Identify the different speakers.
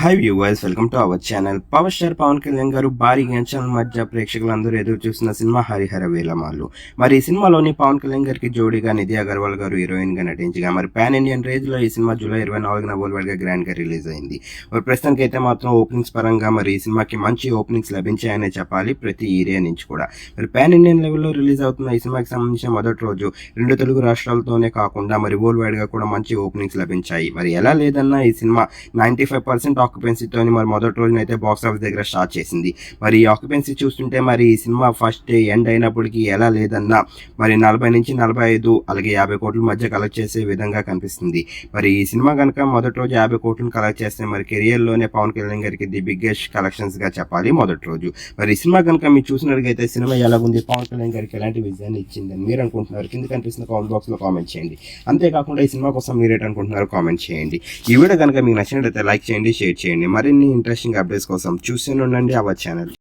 Speaker 1: Hi viewers, welcome to our channel. Power star Pawan Kalyan garu భారీ అంచనాల మధ్య ప్రేక్షకులందరూ ఎదురు చూస్తున్న సినిమా హరిహర వేలమాలు. మరి ఈ సినిమాలోని పవన్ కళ్యాణ్ గారికి జోడీగా నిధి అగర్వాల్ గారు హీరోయిన్ గా నటించగా మరి పాన్ ఇండియన్ రేంజ్ లో ఈ సినిమా జూలై 24న వరల్డ్ గా గ్రాండ్ గా రిలీజ్ అయింది. మరి ప్రస్తుతానికి అయితే మాత్రం ఓపెనింగ్స్ పరంగా మరి ఈ సినిమాకి మంచి ఓపెనింగ్స్ లభించాయనే చెప్పాలి ప్రతి ఏరియా నుంచి కూడా. మరి పాన్ ఇండియన్ లెవెల్లో రిలీజ్ అవుతున్న ఈ సినిమాకి సంబంధించిన మొదటి రోజు 2 తెలుగు రాష్ట్రాలతోనే కాకుండా మరి వరల్డ్ వైడ్ గా కూడా మంచి ఓపెనింగ్స్ లభించాయి. మరి ఎలా లేదన్నా ఈ సినిమా 95% ఆక్యుపెన్సీతో మరి మొదటి రోజున అయితే బాక్స్ ఆఫీస్ దగ్గర స్టార్ట్ చేసింది. మరి ఈ ఆక్యుపెన్సీ చూస్తుంటే మరి ఈ సినిమా ఫస్ట్ ఎండ్ అయినప్పటికీ ఎలా లేదన్నా మరి 40 నుంచి 45 అలాగే 50 కోట్ల మధ్య కలెక్ట్ చేసే విధంగా కనిపిస్తుంది. మరి ఈ సినిమా కనుక మొదటి రోజు 50 కోట్లను కలెక్ట్ చేస్తే మరి కెరియర్లోనే పవన్ కళ్యాణ్ గారికి ది బిగ్గెస్ట్ కలెక్షన్స్ గా చెప్పాలి మొదటి రోజు. మరి ఈ సినిమా కనుక మీరు చూసినట్లయితే సినిమా ఎలాగుంది, పవన్ కళ్యాణ్ గారికి ఎలాంటి విజయాన్ని ఇచ్చిందని మీరు అనుకుంటున్నారు కింద కనిపిస్తున్న కామెంట్ బాక్స్ లో కామెంట్ చేయండి. అంతేకాకుండా ఈ సినిమా కోసం మీరు ఏంటనుకుంటున్నారో కామెంట్ చేయండి. ఈ వీడియో కనుక మీకు నచ్చినట్లయితే లైక్ చేయండి, షేర్ చేయండి. మరిన్ని ఇంట్రెస్టింగ్ అప్డేట్స్ కోసం చూస్తూనే ఉండండి అవర్ ఛానల్.